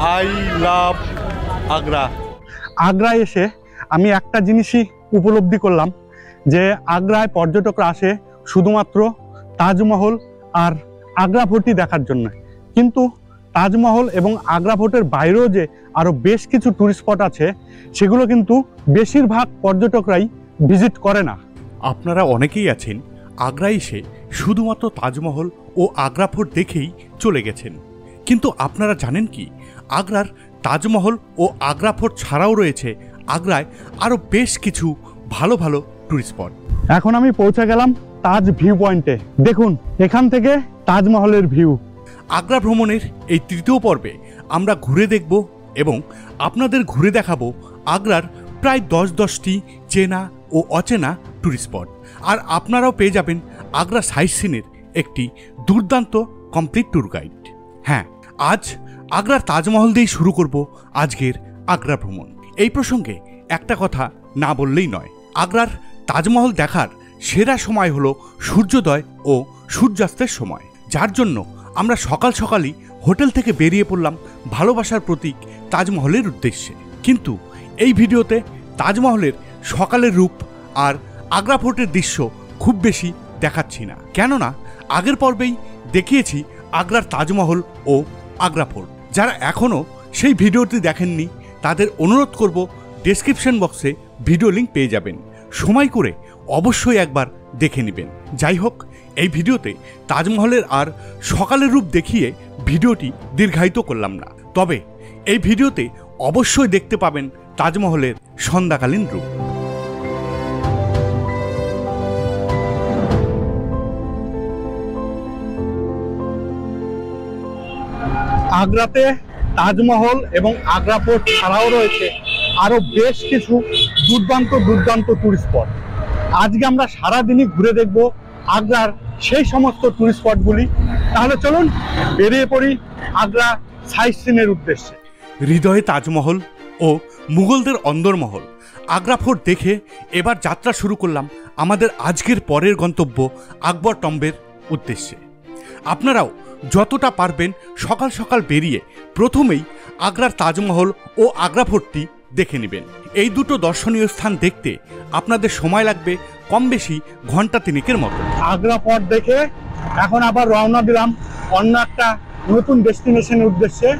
I love Agra. আগ্রায় এসে আমি একটা জিনিসই উপলব্ধি করলাম যে আগ্রায় পর্যটকরা আসে শুধুমাত্র তাজমহল আর আগ্রা ফোর্টই দেখার জন্য, কিন্তু তাজমহল এবং আগ্রা ফোর্টের বাইরেও যে আরও বেশ কিছু টুরিস্ট স্পট আছে সেগুলো কিন্তু বেশিরভাগ পর্যটকরাই ভিজিট করে না। আপনারা অনেকেই আছেন আগ্রায় এসে শুধুমাত্র তাজমহল ও আগ্রা ফোর্ট দেখেই চলে গেছেন, কিন্তু আপনারা জানেন কি আগ্রার তাজমহল ও আগ্রা ফোর্ট ছাড়াও রয়েছে আগ্রায় আরও বেশ কিছু ভালো ভালো টুরিস্ট স্পট। এখন আমি পৌঁছে গেলাম তাজ ভিউ পয়েন্টে। দেখুন এখান থেকে তাজমহলের ভিউ। আগ্রা ভ্রমণের এই তৃতীয় পর্বে আমরা ঘুরে দেখব এবং আপনাদের ঘুরে দেখাবো আগ্রার প্রায় 10টি চেনা ও অচেনা টুরিস্ট স্পট, আর আপনারাও পেয়ে যাবেন আগ্রা সাইট সিনের একটি দুর্দান্ত কমপ্লিট ট্যুর গাইড। হ্যাঁ, আজ আগ্রার তাজমহল দিয়েই শুরু করব আজকের আগ্রা ভ্রমণ। এই প্রসঙ্গে একটা কথা না বললেই নয়, আগ্রার তাজমহল দেখার সেরা সময় হলো সূর্যোদয় ও সূর্যাস্তের সময়, যার জন্য আমরা সকাল সকালই হোটেল থেকে বেরিয়ে পড়লাম ভালোবাসার প্রতীক তাজমহলের উদ্দেশ্যে। কিন্তু এই ভিডিওতে তাজমহলের সকালের রূপ আর আগ্রা ফোর্টের দৃশ্য খুব বেশি দেখাচ্ছি না, কেননা আগের পর্বেই দেখিয়েছি আগ্রার তাজমহল ও আগ্রা ফোর্ট। যারা এখনও সেই ভিডিওটি দেখেননি তাদের অনুরোধ করব ডেসক্রিপশন বক্সে ভিডিও লিঙ্ক পেয়ে যাবেন, সময় করে অবশ্যই একবার দেখে নেবেন। যাই হোক, এই ভিডিওতে তাজমহলের আর সকালের রূপ দেখিয়ে ভিডিওটি দীর্ঘায়িত করলাম না, তবে এই ভিডিওতে অবশ্যই দেখতে পাবেন তাজমহলের সন্ধ্যাকালীন রূপ। আগ্রাতে তাজমহল এবং আগ্রা ফোর্ট ছাড়াও রয়েছে আরো বেশ কিছু দুর্দান্ত টুরিস্ট স্পট। আজকে আমরা সারাদিনই ঘুরে দেখব আগ্রার সেই সমস্ত টুরিস্ট স্পটগুলি। তাহলে চলুন বেরিয়ে পড়ি আগ্রা সাইট সিনের উদ্দেশ্যে। হৃদয়ে তাজমহল ও মুঘলদের অন্দরমহল আগ্রা ফোর্ট দেখে এবার যাত্রা শুরু করলাম আমাদের আজকের পরের গন্তব্য আকবর টম্বের উদ্দেশ্যে। আপনারাও যতটা পারবেন সকাল সকাল বেরিয়ে প্রথমেই আগ্রার তাজমহল ও আগ্রা ফোর্টটি দেখে নেবেন। এই দুটো দর্শনীয় স্থান দেখতে আপনাদের সময় লাগবে কম বেশি ঘন্টা 3 মতো। আগ্রা ফোর্ট দেখে এখন আবার রওনা দিলাম অন্য একটা নতুন ডেস্টিনেশনের উদ্দেশ্যে।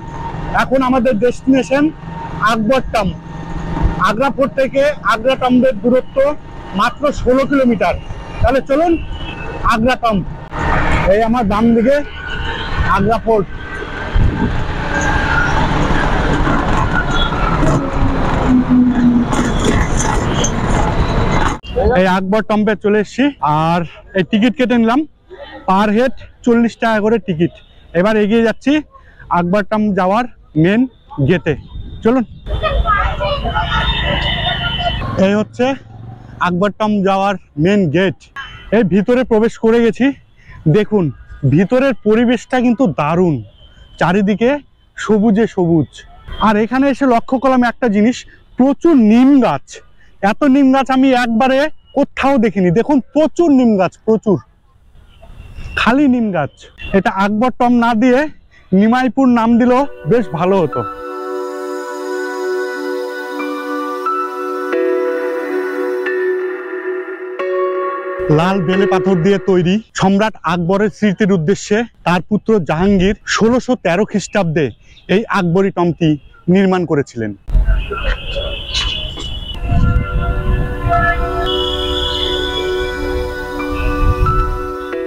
এখন আমাদের ডেস্টিনেশন আকবর টম্ব। আগ্রা ফোর্ট থেকে আগ্রা টম্বের দূরত্ব মাত্র 16 কিলোমিটার। তাহলে চলুন আগ্রা টম্ব। এই আমার বাম দিকে আগ্রা ফোর্ট। এই আকবর টম্বে চলে এসেছি, আর এই টিকিট কেটে নিলাম। পার হেড 40 টাকা করে টিকিট। এবার এগিয়ে যাচ্ছি আকবর টম্ব যাওয়ার মেন গেটে। চলুন, এই হচ্ছে আকবর টম্ব যাওয়ার মেন গেট। এই ভিতরে প্রবেশ করে গেছি। দেখুন ভিতরের পরিবেশটা কিন্তু দারুণ, চারিদিকে সবুজে সবুজ। আর এখানে এসে লক্ষ্য করলাম একটা জিনিস, প্রচুর নিম গাছ। এত নিম গাছ আমি একবারে কোথাও দেখিনি। দেখুন প্রচুর নিম গাছ, প্রচুর, খালি নিম গাছ। এটা আকবর টম্ব না দিয়ে নিমাইপুর নাম দিলেও বেশ ভালো হতো। লাল বেলে পাথর দিয়ে তৈরি সম্রাট আকবরের স্মৃতির উদ্দেশ্যে তার পুত্র জাহাঙ্গীর 1613 খ্রিস্টাব্দে এই আকবরী টম্বটি নির্মাণ করেছিলেন।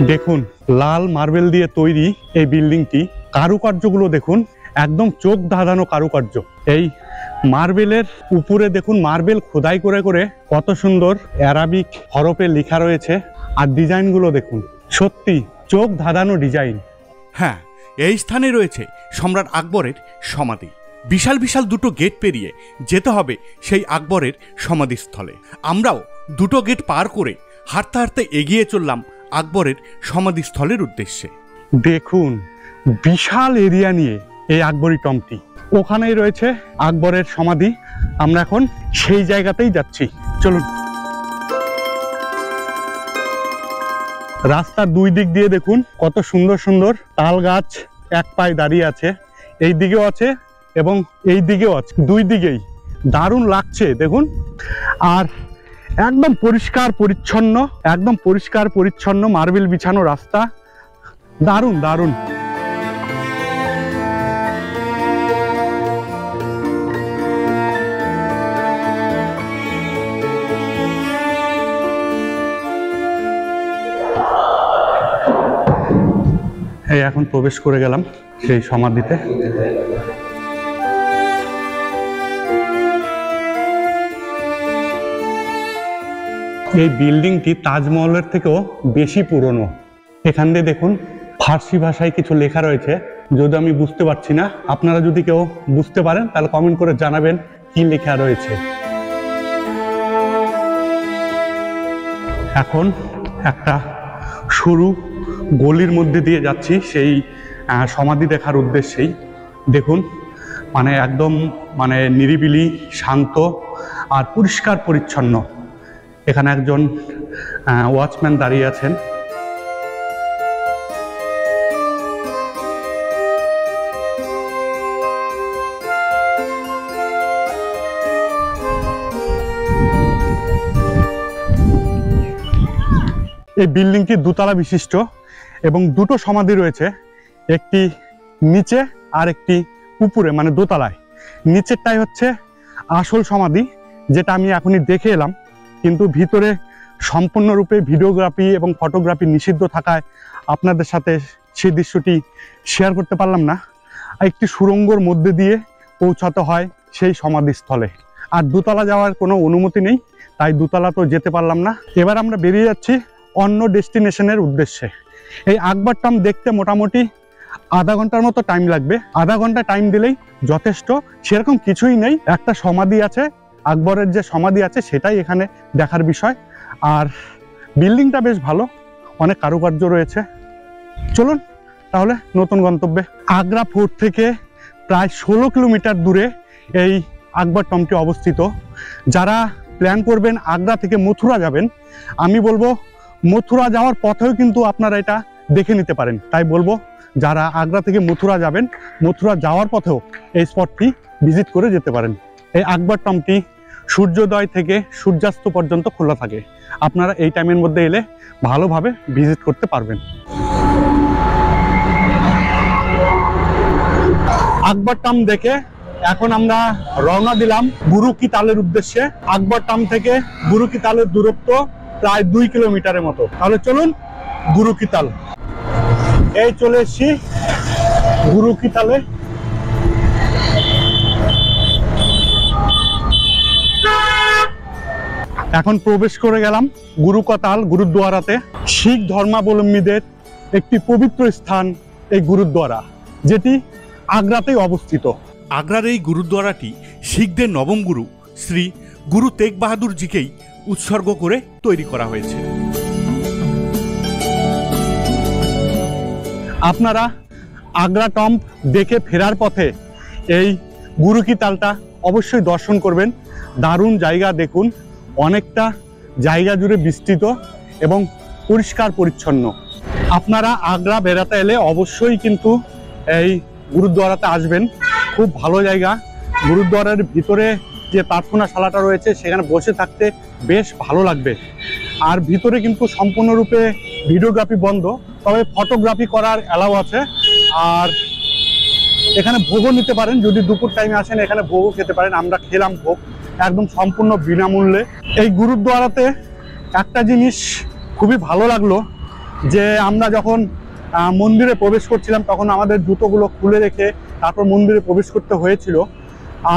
দেখুন লাল মার্বেল দিয়ে তৈরি এই বিল্ডিংটি। কারুকার্যগুলো দেখুন, একদম চোখ ধাঁধানো কারুকার্য। এই মার্বেলের উপরে দেখুন মার্বেল খোদাই করে করে কত সুন্দর অ্যারাবিক হরফে লেখা রয়েছে। আর ডিজাইনগুলো দেখুন, সত্যি চোখ ধাঁধানো ডিজাইন। হ্যাঁ, এই স্থানে রয়েছে সম্রাট আকবরের সমাধি। বিশাল বিশাল দুটো গেট পেরিয়ে যেতে হবে সেই আকবরের সমাধিস্থলে। আমরাও দুটো গেট পার করে হাঁটতে হাঁটতে এগিয়ে চললাম আকবরের সমাধিস্থলের উদ্দেশ্যে। দেখুন বিশাল এরিয়া নিয়ে এই আকবরী টম্বটি। ওখানেই রয়েছে আকবরের সমাধি। আমরা এখন সেই জায়গাতেই যাচ্ছি। চলুন। রাস্তার দুই দিক দিয়ে দেখুন কত সুন্দর সুন্দর তাল গাছ এক পায়ে দাঁড়িয়ে আছে। এই দিকেও আছে, এবং এই দিকেও আছে, দুই দিকেই দারুণ লাগছে দেখুন। আর একদম পরিষ্কার পরিচ্ছন্ন, একদম পরিষ্কার পরিচ্ছন্ন মার্বেল বিছানো রাস্তা, দারুণ দারুণ। এই এখন প্রবেশ করে গেলাম সেই সমাধিতে। এই বিল্ডিংটি তাজমহলের থেকেও বেশি পুরনো। এখান দিয়ে দেখুন ফার্সি ভাষায় কিছু লেখা রয়েছে, যদি আমি বুঝতে পারছি না, আপনারা যদি কেউ বুঝতে পারেন তাহলে কমেন্ট করে জানাবেন কি লেখা রয়েছে। এখন একটা সরু গলির মধ্যে দিয়ে যাচ্ছি সেই সমাধি দেখার উদ্দেশ্যেই। দেখুন মানে একদম মানে নিরিবিলি, শান্ত আর পরিষ্কার পরিচ্ছন্ন। এখানে একজন ওয়াচম্যান দাঁড়িয়ে আছেন। এই বিল্ডিংটি দোতলা বিশিষ্ট এবং দুটো সমাধি রয়েছে, একটি নিচে আর একটি উপরে, মানে দোতলায়। নিচেরটাই হচ্ছে আসল সমাধি, যেটা আমি এখনই দেখে এলাম, কিন্তু ভিতরে সম্পূর্ণরূপে ভিডিওগ্রাফি এবং ফটোগ্রাফি নিষিদ্ধ থাকায় আপনাদের সাথে সেই দৃশ্যটি শেয়ার করতে পারলাম না। একটি সুড়ঙ্গর মধ্যে দিয়ে পৌঁছাতে হয় সেই সমাধিস্থলে, আর দোতলা যাওয়ার কোনো অনুমতি নেই, তাই দোতলা তো যেতে পারলাম না। এবার আমরা বেরিয়ে যাচ্ছি অন্য ডেস্টিনেশনের উদ্দেশ্যে। এই আকবর টম্ব দেখতে মোটামুটি আধা ঘন্টার মতো টাইম লাগবে। আধা ঘন্টা টাইম দিলেই যথেষ্ট। সেরকম কিছুই নেই, একটা সমাধি আছে, আকবরের যে সমাধি আছে সেটাই এখানে দেখার বিষয়। আর বিল্ডিংটা বেশ ভালো, অনেক কারুকার্য রয়েছে। চলুন তাহলে নতুন গন্তব্যে। আগ্রা ফোর্ট থেকে প্রায় 16 কিলোমিটার দূরে এই আকবর টম্বটি অবস্থিত। যারা প্ল্যান করবেন আগ্রা থেকে মথুরা যাবেন, আমি বলবো মথুরা যাওয়ার পথেও কিন্তু আপনারা এটা দেখে নিতে পারেন। তাই বলবো যারা আগ্রা থেকে মথুরা যাবেন, মথুরা যাওয়ার পথেও এই স্পটটি ভিজিট করে যেতে পারেন। এই আকবর টম্বটি সূর্যোদয় থেকে সূর্যাস্ত পর্যন্ত খোলা থাকে। আপনারা এই টাইমের মধ্যে এলে ভালোভাবে ভিজিট করতে পারবেন। আকবর টম্ব দেখে এখন আমরা রওনা দিলাম গুরু কি তালের উদ্দেশ্যে। আকবর টম্ব থেকে গুরু কি তালের দূরত্ব প্রায় 2 কিলোমিটারের মতো। তাহলে চলুন গুরু কি তাল। এই চলে এসছি গুরু কি তালে। এখন প্রবেশ করে গেলাম গুরু কা তাল গুরুদ্বারাতে। শিখ ধর্মাবলম্বীদের একটি পবিত্র স্থান এই গুরুদ্বারা, যেটি আগ্রাতেই অবস্থিত। আগ্রার এই গুরুদ্বারাটি শিখদের নবম গুরু শ্রী গুরু তেগ বাহাদুর জিকেই উৎসর্গ করে তৈরি করা হয়েছে। আপনারা আগ্রা টম্ব দেখে ফেরার পথে এই গুরু কি তালটা অবশ্যই দর্শন করবেন। দারুণ জায়গা, দেখুন অনেকটা জায়গা জুড়ে বিস্তৃত এবং পরিষ্কার পরিচ্ছন্ন। আপনারা আগ্রা বেড়াতে এলে অবশ্যই কিন্তু এই গুরুদ্বারাতে আসবেন। খুব ভালো জায়গা। গুরুদ্বারের ভিতরে যে প্রার্থনাশালাটা রয়েছে সেখানে বসে থাকতে বেশ ভালো লাগবে। আর ভিতরে কিন্তু সম্পূর্ণরূপে ভিডিওগ্রাফি বন্ধ, তবে ফটোগ্রাফি করার অ্যালাউ আছে। আর এখানে ভোগও নিতে পারেন, যদি দুপুর টাইমে আসেন এখানে ভোগও খেতে পারেন। আমরা খেলাম ভোগ একদম সম্পূর্ণ বিনামূল্যে। এই গুরুদ্বারাতে একটা জিনিস খুবই ভালো লাগলো, যে আমরা যখন মন্দিরে প্রবেশ করছিলাম তখন আমাদের জুতোগুলো খুলে রেখে তারপর মন্দিরে প্রবেশ করতে হয়েছিল।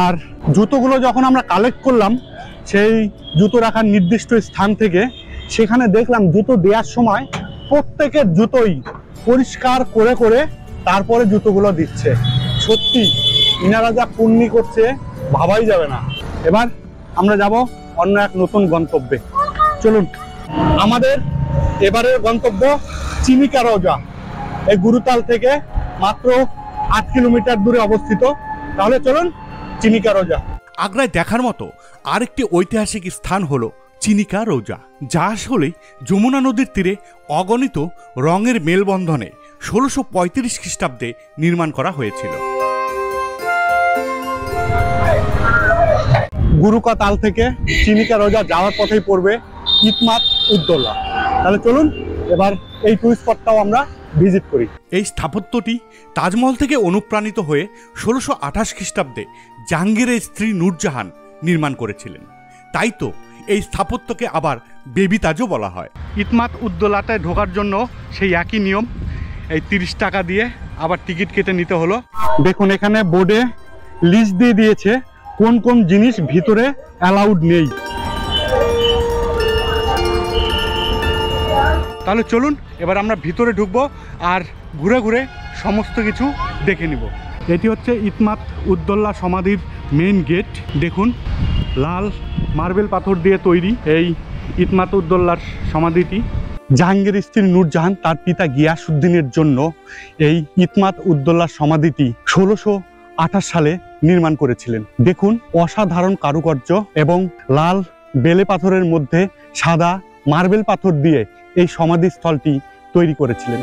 আর জুতোগুলো যখন আমরা কালেক্ট করলাম সেই জুতো রাখার নির্দিষ্ট স্থান থেকে, সেখানে দেখলাম জুতো দেওয়ার সময় প্রত্যেকের জুতোই পরিষ্কার করে করে তারপরে জুতোগুলো দিচ্ছে। সত্যি ইনারা যা পুণ্যি করছে ভাবাই যাবে না। এবার আমরা যাব অন্য এক নতুন গন্তব্যে। চলুন। আমাদের এবারের গন্তব্য চিনিকা রোজা। এই গুরুতাল থেকে মাত্র 8 কিলোমিটার দূরে অবস্থিত। তাহলে চলুন চিনিকা রোজা। আগ্রায় দেখার মতো আরেকটি ঐতিহাসিক স্থান হলো চিনিকা রোজা, যা আসলে যমুনা নদীর তীরে অগণিত রঙের মেলবন্ধনে 1635 খ্রিস্টাব্দে নির্মাণ করা হয়েছিল। গুরুকা তাল থেকে চিনিকা রোজা যাওয়ার পথেই পড়বে ইতমাত উদ্দৌলা। তাহলে চলুন এবার এই টুরিস্ট স্পটটাও আমরা ভিজিট করি। এই স্থাপত্যটি তাজমহল থেকে অনুপ্রাণিত হয়ে 1628 খ্রিস্টাব্দে জাহাঙ্গীরের স্ত্রী নূরজাহান নির্মাণ করেছিলেন। তাই তো এই স্থাপত্যকে আবার বেবি তাজও বলা হয়। ইতমাত উদ্দৌলাতে ঢোকার জন্য সেই একই নিয়ম, এই 30 টাকা দিয়ে আবার টিকিট কেটে নিতে হলো। দেখুন এখানে বোর্ডে লিস্ট দিয়ে দিয়েছে কোন কোন জিনিস ভিতরে অ্যালাউড নেই। তাহলে চলুন এবার আমরা ভিতরে ঢুকবো আর ঘুরে ঘুরে সমস্ত কিছু দেখে নিব। এটি হচ্ছে ইতমাত উদ্দৌলা সমাধির মেইন গেট। দেখুন লাল মার্বেল পাথর দিয়ে তৈরি এই ইতমাত উদ্দৌলার সমাধিটি। জাহাঙ্গীর স্ত্রী নূরজাহান তার পিতা গিয়াসউদ্দিনের জন্য এই ইতমাত উদ্দৌলার সমাধিটি 1628 সালে নির্মাণ করেছিলেন। দেখুন অসাধারণ কারুকার্য এবং লাল বেলে পাথরের মধ্যে সাদা মার্বেল পাথর দিয়ে এই সমাধিস্থলটি তৈরি করেছিলেন।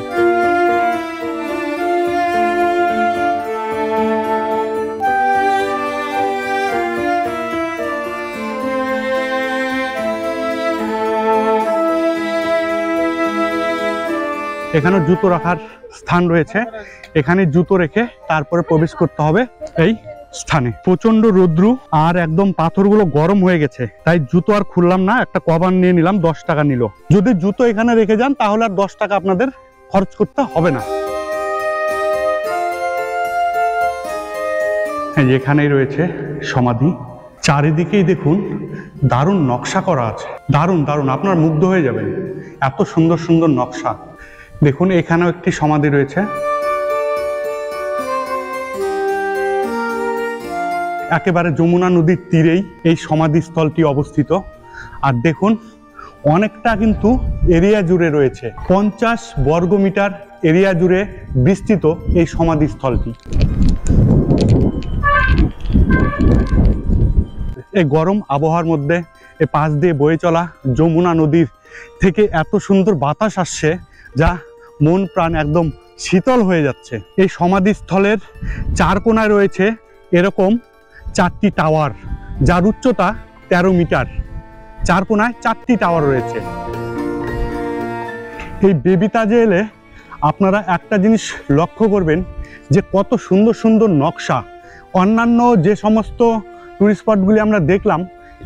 এখানে জুতো রাখার স্থান রয়েছে, এখানে জুতো রেখে তারপরে প্রবেশ করতে হবে এই স্থানে। প্রচন্ড রৌদ্র আর একদম পাথরগুলো গরম হয়ে গেছে, তাই জুতো আর খুললাম না, একটা কভার নিয়ে নিলাম। 10 টাকা নিল। যদি জুতো এখানে রেখে যান তাহলে আর 10 টাকা আপনাদের খরচ করতে হবে না। এখানেই রয়েছে সমাধি। চারিদিকেই দেখুন দারুণ নকশা করা আছে, দারুণ দারুণ, আপনার মুগ্ধ হয়ে যাবেন, এত সুন্দর সুন্দর নকশা। দেখুন এখানেও একটি সমাধি রয়েছে। একেবারে যমুনা নদীর তীরেই এই সমাধিস্থলটি অবস্থিত। আর দেখুন অনেকটা কিন্তু এরিয়া জুড়ে রয়েছে, 50 বর্গমিটার এরিয়া জুড়ে বিস্তৃত এই সমাধিস্থলটি। এই গরম আবহাওয়ার মধ্যে এই পাশ দিয়ে বয়ে চলা যমুনা নদীর থেকে এত সুন্দর বাতাস আসছে যা মন প্রাণ একদম শীতল হয়ে যাচ্ছে। এই সমাধিস্থলের 4 কোণায় রয়েছে এরকম 4টি টাওয়ার, যার উচ্চতা 13 মিটার। 4 কোণায় 4টি টাওয়ার রয়েছে। এই বেবি তাজে এলে আপনারা একটা জিনিস লক্ষ্য করবেন যে কত সুন্দর সুন্দর নকশা। অন্যান্য যে সমস্ত টুরিস্ট স্পটগুলি আমরা দেখলাম,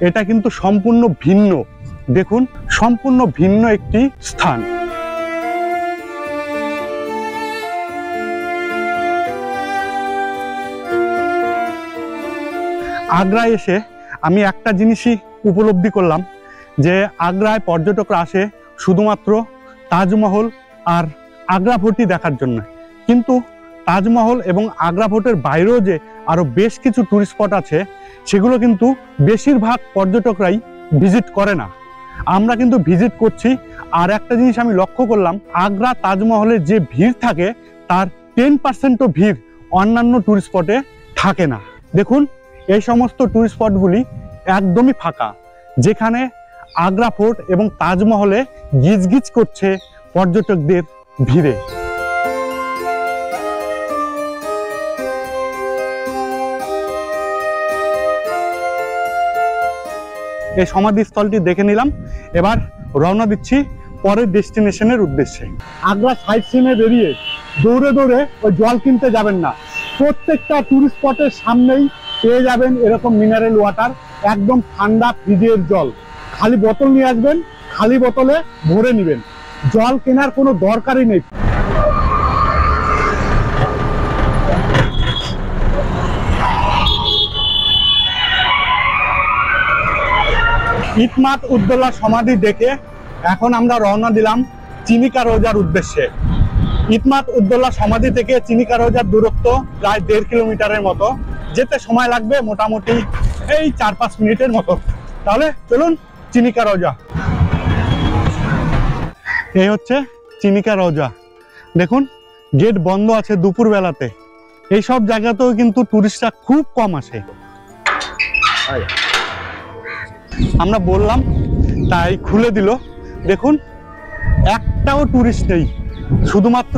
এটা কিন্তু সম্পূর্ণ ভিন্ন। দেখুন সম্পূর্ণ ভিন্ন একটি স্থান। আগ্রায় এসে আমি একটা জিনিসই উপলব্ধি করলাম যে আগ্রায় পর্যটকরা আসে শুধুমাত্র তাজমহল আর আগ্রা ফোর্টই দেখার জন্য, কিন্তু তাজমহল এবং আগ্রা ফোর্টের বাইরেও যে আরও বেশ কিছু টুরিস্ট স্পট আছে সেগুলো কিন্তু বেশিরভাগ পর্যটকরাই ভিজিট করে না। আমরা কিন্তু ভিজিট করছি। আর একটা জিনিস আমি লক্ষ্য করলাম, আগ্রা তাজমহলের যে ভিড় থাকে তার 10%ও ভিড় অন্যান্য টুরিস্ট স্পটে থাকে না। দেখুন এই সমস্ত টুরিস্ট স্পটগুলি একদমই ফাঁকা, যেখানে আগ্রা ফোর্ট এবং তাজমহলে গিজগিজ করছে পর্যটকদের ভিড়ে। এই সমাধিস্থলটি দেখে নিলাম, এবার রওনা দিচ্ছি পরের ডেস্টিনেশনের উদ্দেশ্যে। আগ্রা সাইট সিনে বেরিয়ে দৌড়ে দৌড়ে ওই জল কিনতে যাবেন না। প্রত্যেকটা টুরিস্ট স্পটের সামনেই পেয়ে যাবেন এরকম মিনারেল ওয়াটার, একদম ঠান্ডা ফ্রিজের জল। খালি বোতল নিয়ে আসবেন, খালি বোতলে ভরে নেবেন, জল কেনার কোনো দরকারই নেই। ইতমাত উদ্দৌলা সমাধি দেখে এখন আমরা রওনা দিলাম চিনিকা রোজার উদ্দেশ্যে। ইতমাত উদ্দৌলা সমাধি থেকে চিনিকা রোজার দূরত্ব প্রায় 1.5 কিলোমিটারের মতো, যেতে সময় লাগবে মোটামুটি এই 4-5 মিনিটের মতো। তাহলে চলুন চিনিকা রোজা। এই হচ্ছে চিনিকা রোজা। দেখুন গেট বন্ধ আছে দুপুর বেলাতে। এই সব জায়গাতেও কিন্তু টুরিস্টরা খুব কম আসে। আমরা বললাম তাই খুলে দিল। দেখুন একটাও টুরিস্ট নেই, শুধুমাত্র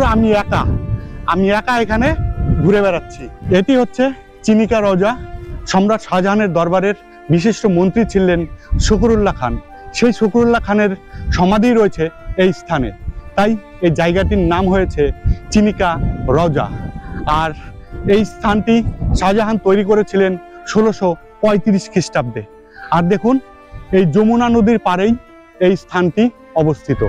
আমি একা এখানে ঘুরে বেড়াচ্ছি। এটি হচ্ছে চিনিকা রোজা, সম্রাট শাহজাহানের দরবারের বিশিষ্ট মন্ত্রী ছিলেন শকুরুল্লাহ খান। সেই শকুরুল্লাহ খানের সমাধি রয়েছে এই স্থানে, তাই এই জায়গাটির নাম হয়েছে চিনিকা রওজা। আর এই স্থানটি শাহজাহান তৈরি করেছিলেন 1635 খ্রিস্টাব্দে। আর দেখুন, এই যমুনা নদীর পাড়েই এই স্থানটি অবস্থিত।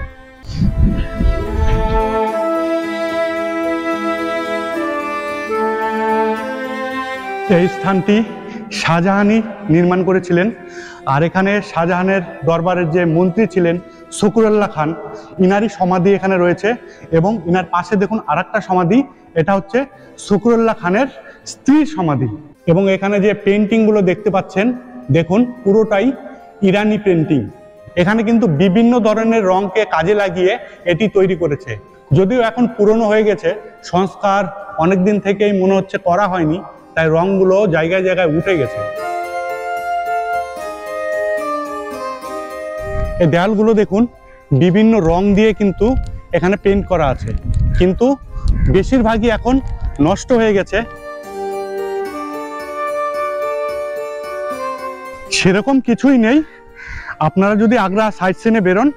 এই স্থানটি শাহজাহানই নির্মাণ করেছিলেন। আর এখানে শাহজাহানের দরবারের যে মন্ত্রী ছিলেন শকুরুল্লাহ খান, ইনারই সমাধি এখানে রয়েছে। এবং ইনার পাশে দেখুন আরেকটা সমাধি, এটা হচ্ছে শকুরুল্লাহ খানের স্ত্রীর সমাধি। এবং এখানে যে পেন্টিংগুলো দেখতে পাচ্ছেন, দেখুন পুরোটাই ইরানি পেন্টিং। এখানে কিন্তু বিভিন্ন ধরনের রঙকে কাজে লাগিয়ে এটি তৈরি করেছে। যদিও এখন পুরনো হয়ে গেছে, সংস্কার অনেকদিন থেকেই মনে হচ্ছে করা হয়নি, তাই রঙগুলো জায়গায় জায়গায় উঠে গেছে। এই দেয়ালগুলো দেখুন বিভিন্ন রং দিয়ে কিন্তু এখানে পেইন্ট করা আছে, কিন্তু বেশিরভাগই এখন নষ্ট হয়ে গেছে। সেরকম কিছুই নেই। আপনারা যদি আগ্রা সাইট সিনে বেরোন,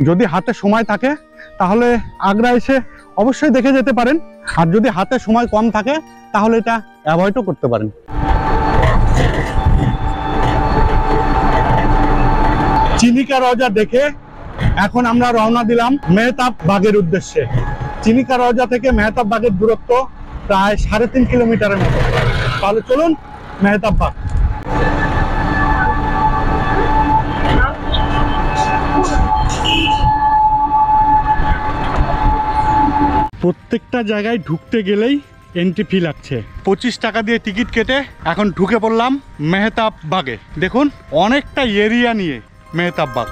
যদি হাতে সময় থাকে তাহলে আগ্রা এসে অবশ্যই দেখে যেতে পারেন। আর যদি হাতে সময় কম থাকে তাহলে এটা অ্যাভয়েডও করতে পারেন। চিনিকা রওজা দেখে এখন আমরা রওনা দিলাম মেহতাব বাগের উদ্দেশ্যে। চিনিকা রওজা থেকে মেহতাব বাগের দূরত্ব প্রায় 3.5 কিলোমিটারের মতো। তাহলে চলুন মেহতাব বাগ। প্রত্যেকটা জায়গায় ঢুকতে গেলেই এন্ট্রি ফি লাগছে। 25 টাকা দিয়ে টিকিট কেটে এখন ঢুকে পড়লাম মেহতাব বাগে। দেখুন অনেকটা এরিয়া নিয়ে মেহতাব বাগ।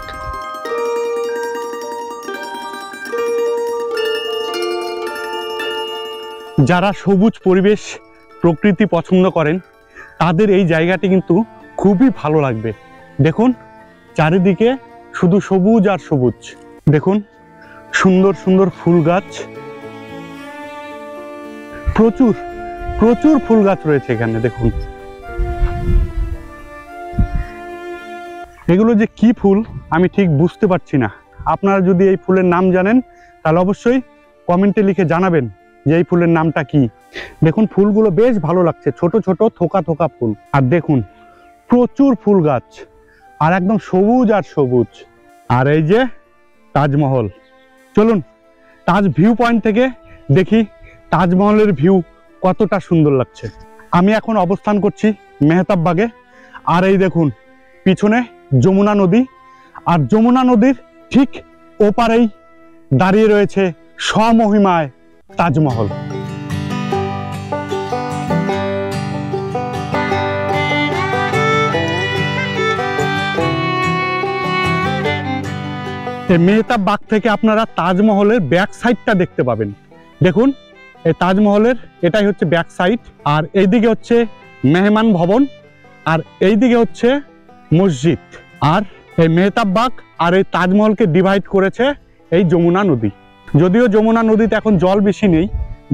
যারা সবুজ পরিবেশ প্রকৃতি পছন্দ করেন তাদের এই জায়গাটি কিন্তু খুবই ভালো লাগবে। দেখুন চারিদিকে শুধু সবুজ আর সবুজ। দেখুন সুন্দর সুন্দর ফুল গাছ, প্রচুর প্রচুর ফুল গাছ রয়েছে এখানে। দেখুন এগুলো যে কি ফুল আমি ঠিক বুঝতে পারছি না। আপনারা যদি এই ফুলের নাম জানেন তাহলে অবশ্যই কমেন্টে লিখে জানাবেন যে এই ফুলের নামটা কি। দেখুন ফুলগুলো বেশ ভালো লাগছে, ছোট ছোট থোকা থোকা ফুল। আর দেখুন প্রচুর ফুল গাছ আর একদম সবুজ আর সবুজ। আর এই যে তাজমহল, চলুন তাজ ভিউ পয়েন্ট থেকে দেখি তাজমহলের ভিউ কতটা সুন্দর লাগছে। আমি এখন অবস্থান করছি মেহতাব বাগে। আর এই দেখুন পিছনে যমুনা নদী, আর যমুনা নদীর ঠিক ওপারেই দাঁড়িয়ে রয়েছে স্বমহিমায় তাজমহল। এই মেহতাব বাগ থেকে আপনারা তাজমহলের ব্যাক সাইডটা দেখতে পাবেন। দেখুন এই তাজমহলের এটাই হচ্ছে ব্যাক সাইড। আর এইদিকে হচ্ছে মেহমান ভবন, আর এইদিকে হচ্ছে মসজিদ। আর এই মেহতাব বাগ আর এই তাজমহলকে ডিভাইড করেছে এই যমুনা নদী। যদিও যমুনা নদীতে এখন জল বেশি নেই।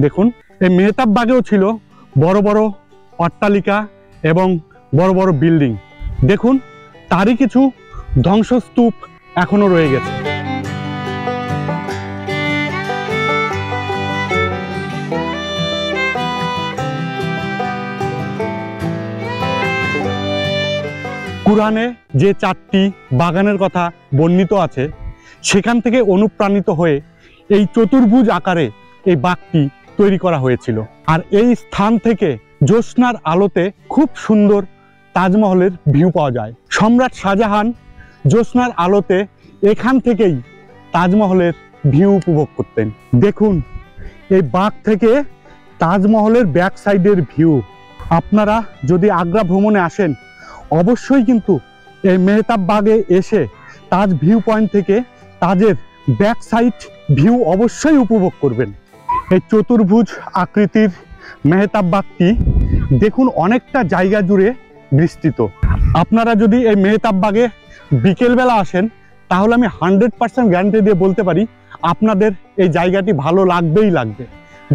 দেখুন এই মেহতাব বাগেও ছিল বড় বড় অট্টালিকা এবং বড় বড় বিল্ডিং। দেখুন তারই কিছু ধ্বংসস্তূপ এখনো রয়ে গেছে। কুরআনে যে 4টি বাগানের কথা বর্ণিত আছে সেখান থেকে অনুপ্রাণিত হয়ে এই চতুর্ভুজ আকারে এই বাগটি তৈরি করা হয়েছিল। আর এই স্থান থেকে জ্যোৎস্নার আলোতে খুব সুন্দর তাজমহলের ভিউ পাওয়া যায়। সম্রাট শাহজাহান জ্যোৎস্নার আলোতে এখান থেকেই তাজমহলের ভিউ উপভোগ করতেন। দেখুন এই বাগ থেকে তাজমহলের ব্যাক সাইডের ভিউ। আপনারা যদি আগ্রা ভ্রমণে আসেন অবশ্যই কিন্তু এই মেহতাব বাগে এসে তাজ ভিউ পয়েন্ট থেকে তাজের ব্যাক সাইড ভিউ অবশ্যই উপভোগ করবেন। এই চতুর্ভুজ আকৃতির মেহতাব বাগটি দেখুন অনেকটা জায়গা জুড়ে বিস্তৃত। আপনারা যদি এই মেহতাব বাগে বিকেলবেলা আসেন তাহলে আমি 100% গ্যারান্টি দিয়ে বলতে পারি আপনাদের এই জায়গাটি ভালো লাগবেই লাগবে।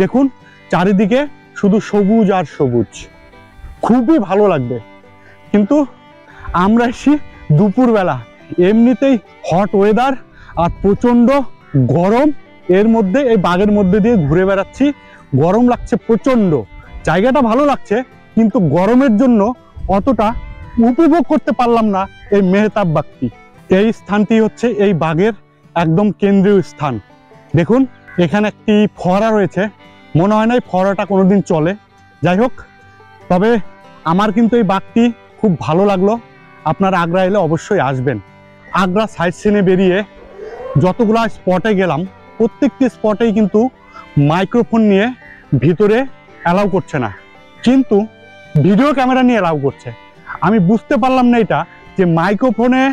দেখুন চারিদিকে শুধু সবুজ আর সবুজ, খুবই ভালো লাগবে। কিন্তু আমরা এসেছি দুপুরবেলা, এমনিতেই হট ওয়েদার আর প্রচণ্ড গরম, এর মধ্যে এই বাগের মধ্যে দিয়ে ঘুরে বেড়াচ্ছি। গরম লাগছে প্রচণ্ড, জায়গাটা ভালো লাগছে কিন্তু গরমের জন্য অতটা উপভোগ করতে পারলাম না এই মেহতাব বাগটি। এই স্থানটি হচ্ছে এই বাগের একদম কেন্দ্রীয় স্থান। দেখুন এখানে একটি ফোয়ারা রয়েছে, মনে হয় না এই ফোয়ারাটা কোনোদিন চলে। যাই হোক, তবে আমার কিন্তু এই বাগটি খুব ভালো লাগলো। আপনারা আগ্রা এলে অবশ্যই আসবেন। আগ্রা সাইট সিনে বেরিয়ে যতগুলো স্পটে গেলাম, প্রত্যেকটি স্পটেই কিন্তু মাইক্রোফোন নিয়ে ভিতরে অ্যালাউ করছে না, কিন্তু ভিডিও ক্যামেরা নিয়ে অ্যালাউ করছে। আমি বুঝতে পারলাম না এটা, যে মাইক্রোফোনে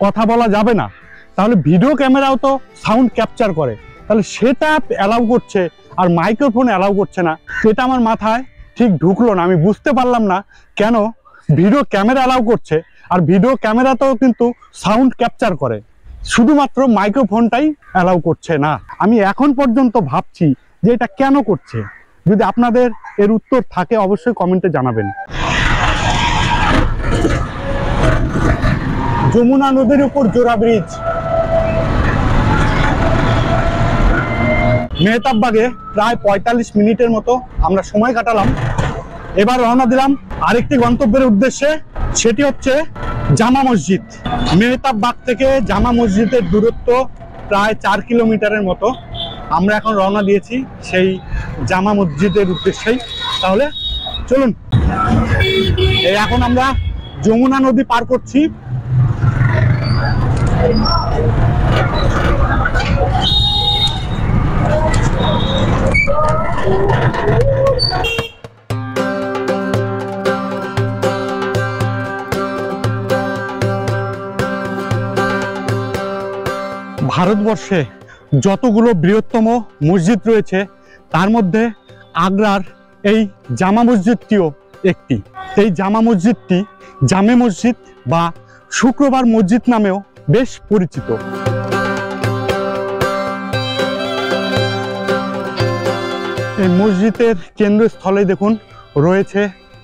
কথা বলা যাবে না, তাহলে ভিডিও ক্যামেরাও তো সাউন্ড ক্যাপচার করে, তাহলে সেটা অ্যালাউ করছে আর মাইক্রোফোন অ্যালাউ করছে না। সেটা আমার মাথায় ঠিক ঢুকলো না। আমি বুঝতে পারলাম না কেন ভিডিও ক্যামেরা অ্যালাউ করছে আর ভিডিও ক্যামেরাতেও কিন্তু সাউন্ড ক্যাপচার করে, শুধুমাত্র মাইক্রোফোনটাই অ্যালাউ করছে না। আমি এখন পর্যন্ত ভাবছি যে এটা কেন করছে। যদি আপনাদের এর উত্তর থাকে অবশ্যই কমেন্টে জানাবেন। যমুনা নদীর উপর জোড়া ব্রিজ। মেহতাব বাগে প্রায় 45 মিনিটের মতো আমরা সময় কাটালাম। এবার রওনা দিলাম আরেকটি গন্তব্যের উদ্দেশ্যে, সেটি হচ্ছে জামা মসজিদ। মেহতাব বাগ থেকে জামা মসজিদের দূরত্ব প্রায় 4 কিলোমিটারের মতো। আমরা এখন রওনা দিয়েছি সেই জামা মসজিদের উদ্দেশ্যেই। তাহলে চলুন, এই এখন আমরা যমুনা নদী পার করছি। ভারতবর্ষে যতগুলো বৃহত্তম মসজিদ রয়েছে তার মধ্যে আগ্রার এই জামা মসজিদটিও একটি। এই জামা মসজিদটি জামে মসজিদ বা শুক্রবার মসজিদ নামেও বেশ পরিচিত। এই মসজিদের কেন্দ্রস্থলে দেখুন রয়েছে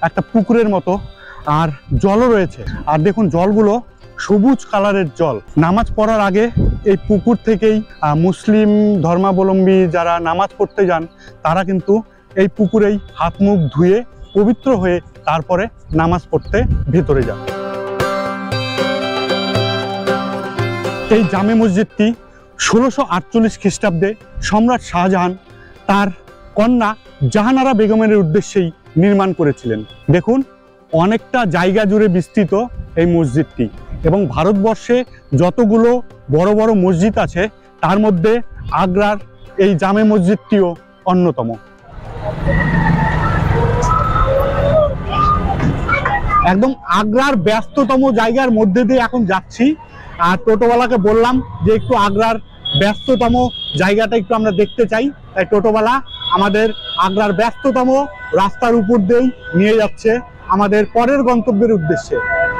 একটা পুকুরের মতো, আর জলও রয়েছে। আর দেখুন জলগুলো সবুজ কালারের জল। নামাজ পড়ার আগে এই পুকুর থেকেই মুসলিম ধর্মাবলম্বী যারা নামাজ পড়তে যান তারা কিন্তু এই পুকুরেই হাত মুখ ধুয়ে পবিত্র হয়ে তারপরে নামাজ পড়তে ভেতরে যান। এই জামে মসজিদটি 1648 খ্রিস্টাব্দে সম্রাট শাহজাহান তার কন্যা জাহানারা বেগমের উদ্দেশ্যেই নির্মাণ করেছিলেন। দেখুন অনেকটা জায়গা জুড়ে বিস্তৃত এই মসজিদটি, এবং ভারতবর্ষে যতগুলো বড় বড় মসজিদ আছে তার মধ্যে আগ্রার এই জামে মসজিদটিও অন্যতম। একদম আগ্রার ব্যস্ততম জায়গার মধ্যে দিয়ে এখন যাচ্ছি, আর টোটোওয়ালাকে বললাম যে একটু আগ্রার ব্যস্ততম জায়গাটা একটু আমরা দেখতে চাই, তাই টোটোওয়ালা আমাদের আগ্রার ব্যস্ততম রাস্তার উপর দিয়েই নিয়ে যাচ্ছে আমাদের পরের গন্তব্যের উদ্দেশ্যে।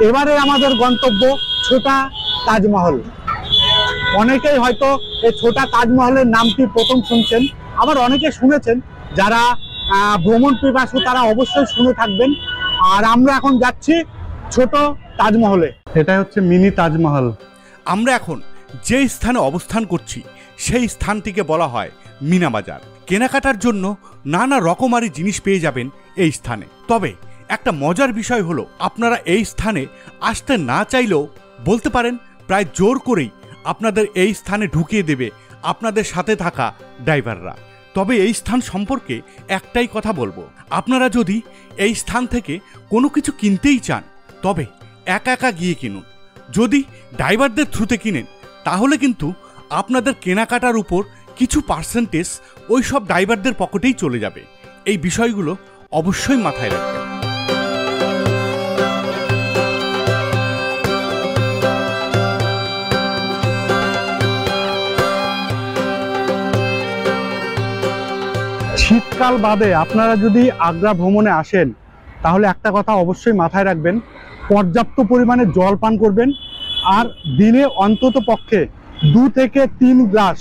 এবারে আমাদের গন্তব্য ছোটা তাজমহল। অনেকেই হয়তো এই ছোটা তাজমহলের নামটি প্রথম শুনছেন, আবার অনেকে শুনেছেন। যারা ভ্রমণ পিপাসু তারা অবশ্যই শুনে থাকবেন। আর আমরা এখন যাচ্ছি ছোট তাজমহলে। এটা হচ্ছে মিনি তাজমহল। আমরা এখন যে স্থানে অবস্থান করছি সেই স্থানটিকে বলা হয় মিনা বাজার। কেনাকাটার জন্য নানা রকমারি জিনিস পেয়ে যাবেন এই স্থানে। তবে একটা মজার বিষয় হলো, আপনারা এই স্থানে আসতে না চাইলেও বলতে পারেন প্রায় জোর করেই আপনাদের এই স্থানে ঢুকিয়ে দেবে আপনাদের সাথে থাকা ড্রাইভাররা। তবে এই স্থান সম্পর্কে একটাই কথা বলবো, আপনারা যদি এই স্থান থেকে কোনো কিছু কিনতেই চান তবে একা একা গিয়ে কিনুন। যদি ড্রাইভারদের থ্রুতে কিনেন তাহলে কিন্তু আপনাদের কেনাকাটার উপর কিছু পার্সেন্টেজ ওই সব ড্রাইভারদের পকেটেই চলে যাবে। এই বিষয়গুলো অবশ্যই মাথায় রাখবেন। শীতকাল বাদে আপনারা যদি আগ্রা ভ্রমণে আসেন তাহলে একটা কথা অবশ্যই মাথায় রাখবেন, পর্যাপ্ত পরিমাণে জল পান করবেন, আর দিনে অন্তত পক্ষে 2 থেকে 3 গ্লাস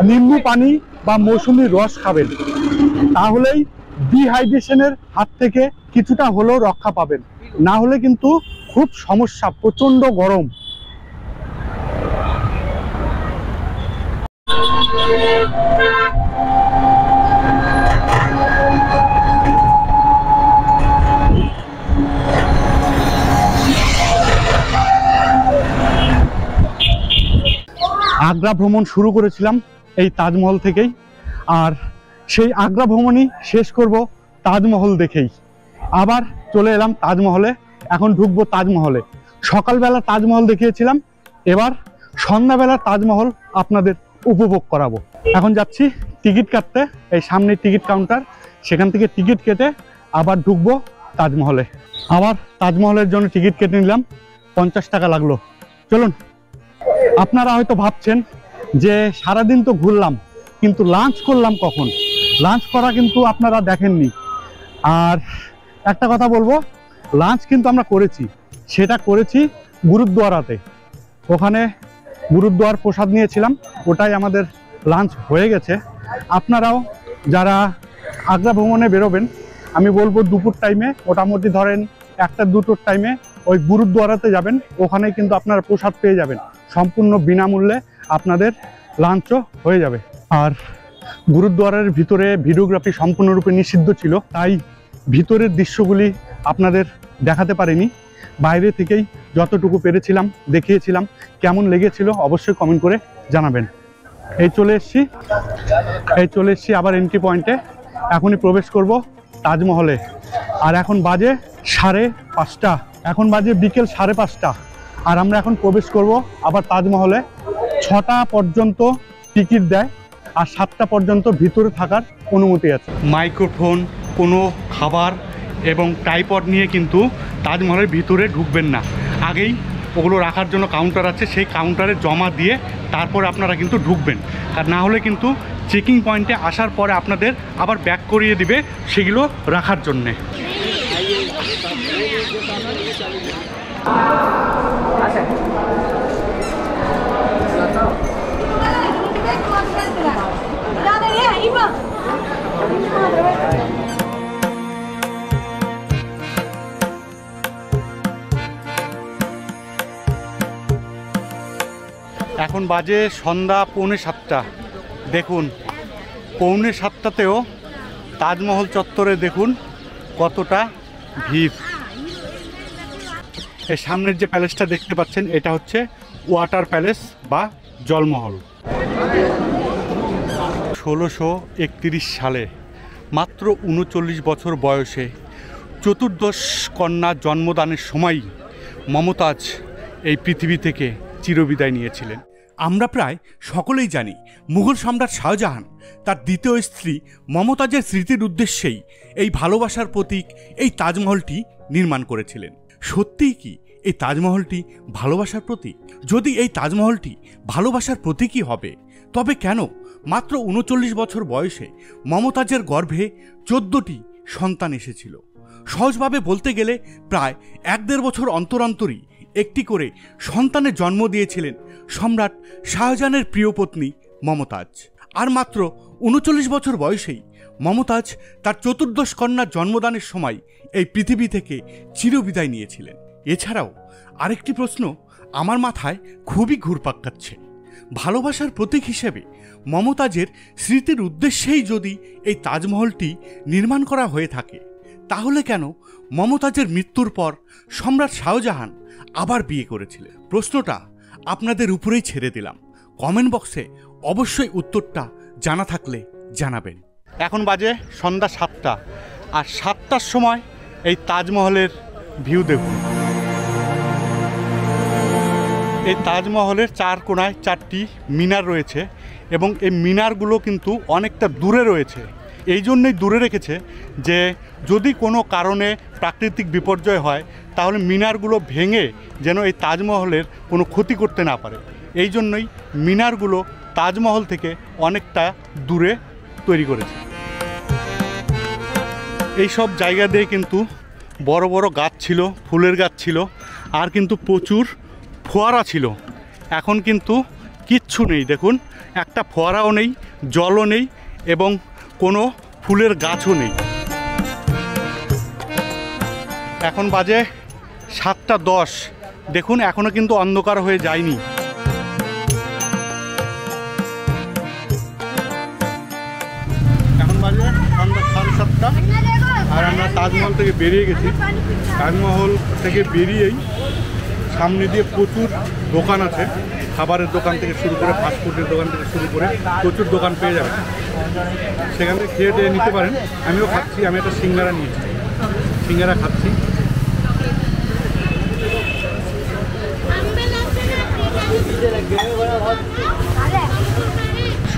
নিম্বু পানি বা মৌসুমী রস খাবেন। তাহলেই ডিহাইড্রেশনের হাত থেকে কিছুটা হলেও রক্ষা পাবেন, না হলে কিন্তু খুব সমস্যা, প্রচণ্ড গরম। আগ্রা ভ্রমণ শুরু করেছিলাম এই তাজমহল থেকেই, আর সেই আগ্রা ভ্রমণই শেষ করব তাজমহল দেখেই। আবার চলে এলাম তাজমহলে, এখন ঢুকবো তাজমহলে। সকালবেলা তাজমহল দেখিয়েছিলাম, এবার সন্ধ্যাবেলা তাজমহল আপনাদের উপভোগ করাবো। এখন যাচ্ছি টিকিট কাটতে, এই সামনে টিকিট কাউন্টার, সেখান থেকে টিকিট কেটে আবার ঢুকবো তাজমহলে। আবার তাজমহলের জন্য টিকিট কেটে নিলাম, 50 টাকা লাগলো। চলুন। আপনারা হয়তো ভাবছেন যে সারাদিন তো ঘুরলাম, কিন্তু লাঞ্চ করলাম কখন? লাঞ্চ করা কিন্তু আপনারা দেখেননি। আর একটা কথা বলবো, লাঞ্চ কিন্তু আমরা করেছি, সেটা করেছি গুরুদ্বারাতে। ওখানে গুরুদ্বার প্রসাদ নিয়েছিলাম, ওটাই আমাদের লাঞ্চ হয়ে গেছে। আপনারাও যারা আগ্রা ভ্রমণে বেরোবেন, আমি বলবো দুপুর টাইমে, মোটামুটি ধরেন 1-2টোর টাইমে ওই গুরুদ্বারাতে যাবেন, ওখানে কিন্তু আপনারা প্রসাদ পেয়ে যাবেন, সম্পূর্ণ বিনামূল্যে আপনাদের লাঞ্চও হয়ে যাবে। আর গুরুদ্বারের ভিতরে ভিডিওগ্রাফি সম্পূর্ণরূপে নিষিদ্ধ ছিল, তাই ভিতরের দৃশ্যগুলি আপনাদের দেখাতে পারিনি। বাইরে থেকেই যতটুকু পেরেছিলাম দেখিয়েছিলাম। কেমন লেগেছিল অবশ্যই কমেন্ট করে জানাবেন। এই চলে এসছি আবার এন্ট্রি পয়েন্টে। এখনই প্রবেশ করব তাজমহলে। আর এখন বাজে 5:30, এখন বাজে বিকেল 5:30। আর আমরা এখন প্রবেশ করব আবার তাজমহলে। 6টা পর্যন্ত টিকিট দেয়, আর 7টা পর্যন্ত ভিতরে থাকার অনুমতি আছে। মাইক্রোফোন, কোনো খাবার এবং ট্রাইপড নিয়ে কিন্তু তাজমহলের ভিতরে ঢুকবেন না। আগেই ওগুলো রাখার জন্য কাউন্টার আছে, সেই কাউন্টারে জমা দিয়ে তারপর আপনারা কিন্তু ঢুকবেন। আর না হলে কিন্তু চেকিং পয়েন্টে আসার পরে আপনাদের আবার ব্যাক করিয়ে দিবে সেগুলো রাখার জন্যে। এখন বাজে সন্ধ্যা 6:45। দেখুন 6:45তেও তাজমহল চত্বরে দেখুন কতটা ভিড়। এই সামনের যে প্যালেসটা দেখতে পাচ্ছেন, এটা হচ্ছে ওয়াটার প্যালেস বা জলমহল। 1631 সালে মাত্র 39 বছর বয়সে চতুর্দশ কন্যা জন্মদানের সময়ই মমতাজ এই পৃথিবী থেকে চিরবিদায় নিয়েছিলেন। আমরা প্রায় সকলেই জানি মুঘল সম্রাট শাহজাহান তার দ্বিতীয় স্ত্রী মমতাজের স্মৃতির উদ্দেশ্যেই এই ভালোবাসার প্রতীক এই তাজমহলটি নির্মাণ করেছিলেন। সত্যিই কি এই তাজমহলটি ভালোবাসার প্রতীক? যদি এই তাজমহলটি ভালোবাসার প্রতীকই হবে, তবে কেন মাত্র 39 বছর বয়সে মমতাজের গর্ভে 14টি সন্তান এসেছিল? সহজভাবে বলতে গেলে প্রায় 1-1.5 বছর অন্তর অন্তরই একটি করে সন্তানের জন্ম দিয়েছিলেন সম্রাট শাহজাহানের প্রিয় পত্নী মমতাজ। আর মাত্র 39 বছর বয়সেই মমতাজ তার চতুর্দশ কন্যার জন্মদানের সময় এই পৃথিবী থেকে চিরবিদায় নিয়েছিলেন। এছাড়াও আরেকটি প্রশ্ন আমার মাথায় খুবই ঘুরপাক খাচ্ছে। ভালোবাসার প্রতীক হিসেবে মমতাজের স্মৃতির উদ্দেশ্যেই যদি এই তাজমহলটি নির্মাণ করা হয়ে থাকে, তাহলে কেন মমতাজের মৃত্যুর পর সম্রাট শাহজাহান আবার বিয়ে করেছিলেন? প্রশ্নটা আপনাদের উপরেই ছেড়ে দিলাম। কমেন্ট বক্সে অবশ্যই উত্তরটা জানা থাকলে জানাবেন। এখন বাজে সন্ধ্যা 7টা, আর 7টার সময় এই তাজমহলের ভিউ দেখুন। এই তাজমহলের 4 কোণায় 4টি মিনার রয়েছে, এবং এই মিনারগুলো কিন্তু অনেকটা দূরে রয়েছে। এই জন্যই দূরে রেখেছে যে যদি কোনো কারণে প্রাকৃতিক বিপর্যয় হয়, তাহলে মিনারগুলো ভেঙে যেন এই তাজমহলের কোনো ক্ষতি করতে না পারে। এই জন্যই মিনারগুলো তাজমহল থেকে অনেকটা দূরে তৈরি করেছে। এই সব জায়গা দিয়ে কিন্তু বড় বড় গাছ ছিল, ফুলের গাছ ছিল, আর কিন্তু প্রচুর ফোয়ারা ছিল। এখন কিন্তু কিচ্ছু নেই, দেখুন একটা ফোয়ারাও নেই, জলও নেই, এবং কোনো ফুলের গাছও নেই। এখন বাজে 7:10। দেখুন এখনও কিন্তু অন্ধকার হয়ে যায়নি। এখন বাজে সন্ধ্যা 7:30 আর আমরা তাজমহল থেকে বেরিয়ে গেছি। তাজমহল থেকে বেরিয়েই সামনে দিয়ে প্রচুর দোকান আছে, খাবারের দোকান থেকে শুরু করে ফাস্টফুডের দোকান থেকে শুরু করে প্রচুর দোকান পেয়ে যাবেন। সেখান থেকে খেয়ে দিয়ে নিতে পারেন। আমিও খাচ্ছি, আমি একটা সিঙ্গারা নিয়েছি, সিঙ্গারা খাচ্ছি।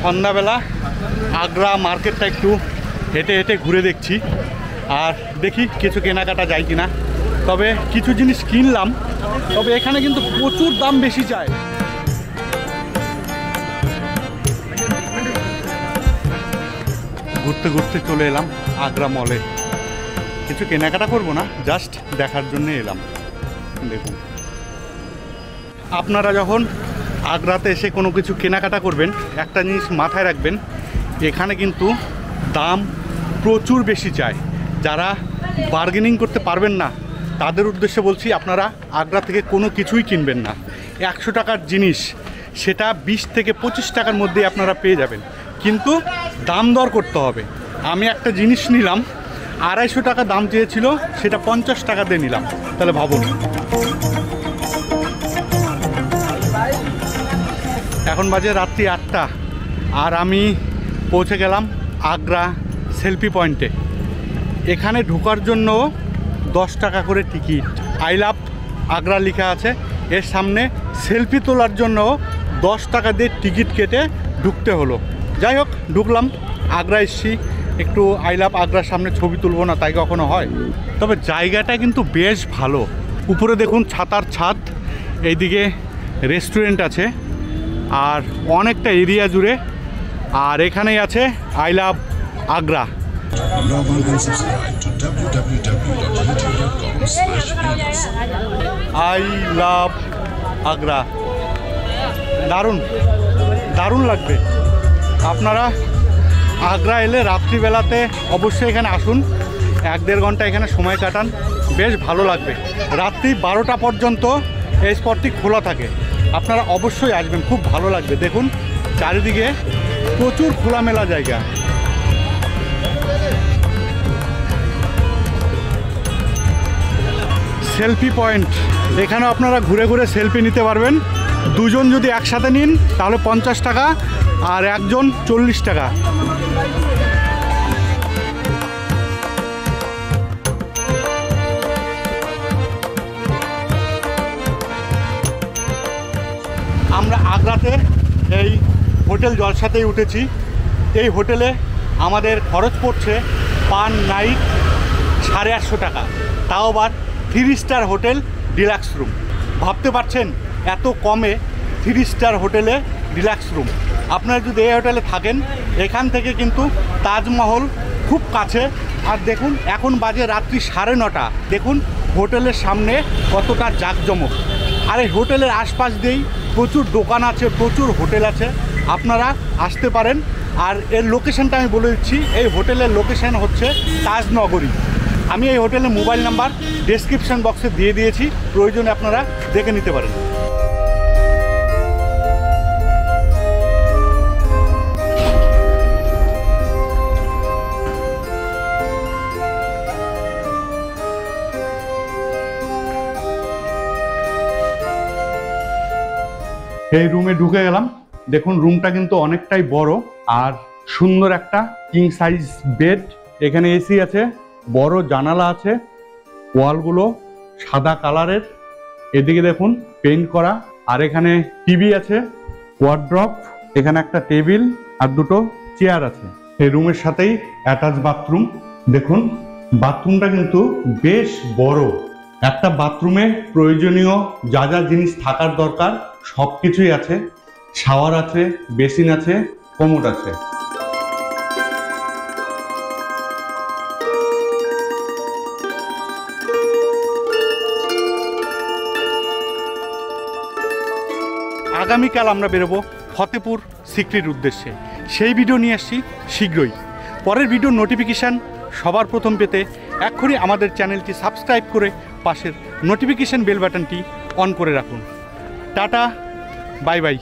সন্ধ্যাবেলা আগ্রা মার্কেটটা একটু হেঁটে হেঁটে ঘুরে দেখছি, আর দেখি কিছু কেনাকাটা যায় কিনা। তবে কিছু জিনিস কিনলাম, তবে এখানে কিন্তু প্রচুর দাম বেশি চায়। ঘুরতে ঘুরতে চলে এলাম আগ্রা মলে। কিছু কেনাকাটা করব না, জাস্ট দেখার জন্য এলাম। দেখুন, আপনারা যখন আগ্রাতে এসে কোনো কিছু কেনাকাটা করবেন, একটা জিনিস মাথায় রাখবেন, এখানে কিন্তু দাম প্রচুর বেশি চায়। যারা বার্গেনিং করতে পারবেন না তাদের উদ্দেশ্যে বলছি, আপনারা আগ্রা থেকে কোনো কিছুই কিনবেন না। 100 টাকার জিনিস সেটা 20 থেকে 25 টাকার মধ্যে আপনারা পেয়ে যাবেন, কিন্তু দাম দর করতে হবে। আমি একটা জিনিস নিলাম, 250 টাকা দাম চেয়েছিল, সেটা 50 টাকা দিয়ে নিলাম। তাহলে ভাবুন। এখন বাজে রাত্রি 8টা আর আমি পৌঁছে গেলাম আগ্রা সেলফি পয়েন্টে। এখানে ঢোকার জন্য 10 টাকা করে টিকিট, আই লাভ আগ্রা লেখা আছে। এর সামনে সেলফি তোলার জন্য 10 টাকা দিয়ে টিকিট কেটে ঢুকতে হলো। যাই হোক, ঢুকলাম। আগ্রা এসছি, একটু আই লাভ আগ্রার সামনে ছবি তুলবো না তাই কখনো হয়? তবে জায়গাটা কিন্তু বেশ ভালো। উপরে দেখুন ছাতার ছাদ, এইদিকে রেস্টুরেন্ট আছে আর অনেকটা এরিয়া জুড়ে। আর এখানেই আছে I love Agra. I love Agra, দারুণ দারুণ লাগবে। আপনারা আগ্রা এলে রাত্রিবেলাতে অবশ্যই এখানে আসুন, 1-1.5 ঘন্টা এখানে সময় কাটান, বেশ ভালো লাগবে। রাত্রি 12টা পর্যন্ত এই স্পটটি খোলা থাকে, আপনারা অবশ্যই আসবেন, খুব ভালো লাগবে। দেখুন চারিদিকে প্রচুর খোলামেলা জায়গা। সেলফি পয়েন্ট, এখানেও আপনারা ঘুরে ঘুরে সেলফি নিতে পারবেন। দুজন যদি একসাথে নিন তাহলে 50 টাকা আর একজন 40 টাকা। আমরা আগ্রাতে এই হোটেল জলসাতেই উঠেছি। এই হোটেলে আমাদের খরচ পড়ছে পার নাইট 850 টাকা, তাও আবার 3 স্টার হোটেল ডিলাক্স রুম। ভাবতে পারছেন এত কমে 3 স্টার হোটেলে ডিলাক্স রুম। আপনারা যদি এই হোটেলে থাকেন, এখান থেকে কিন্তু তাজমহল খুব কাছে। আর দেখুন এখন বাজে রাত্রি 9:30। দেখুন হোটেলের সামনে কতটা জাঁকজমক। আর এই হোটেলের আশপাশ দিয়েই প্রচুর দোকান আছে, প্রচুর হোটেল আছে, আপনারা আসতে পারেন। আর এর লোকেশনটা আমি বলে দিচ্ছি, এই হোটেলের লোকেশন হচ্ছে তাজনগরী। আমি এই হোটেলের মোবাইল নাম্বার ডেসক্রিপশন বক্সে দিয়ে দিয়েছি, প্রয়োজনে আপনারা দেখে নিতে পারেন। এই রুমে ঢুকে গেলাম। দেখুন রুমটা কিন্তু অনেকটাই বড় আর সুন্দর, একটা কিং সাইজ বেড, এখানে এসি আছে, বড় জানালা আছে, ওয়ালগুলো সাদা কালারের, এদিকে দেখুন পেইন্ট করা। আর এখানে টিভি আছে, ওয়ার্ড্রপ, এখানে একটা টেবিল আর দুটো চেয়ার আছে। এই রুমের সাথেই অ্যাটাচ বাথরুম। দেখুন বাথরুমটা কিন্তু বেশ বড়। একটা বাথরুমে প্রয়োজনীয় যা যা জিনিস থাকার দরকার সব কিছুই আছে। শাওয়ার আছে, বেসিন আছে, কমোড আছে। আগামীকাল আমরা বেরোবো ফতেপুর সিক্রির উদ্দেশ্যে। সেই ভিডিও নিয়ে আসছি শীঘ্রই। পরের ভিডিওর নোটিফিকেশান সবার প্রথম পেতে এক্ষুনি আমাদের চ্যানেলটি সাবস্ক্রাইব করে পাশের নোটিফিকেশন বেল বাটনটি অন করে রাখুন। Tata, bye bye.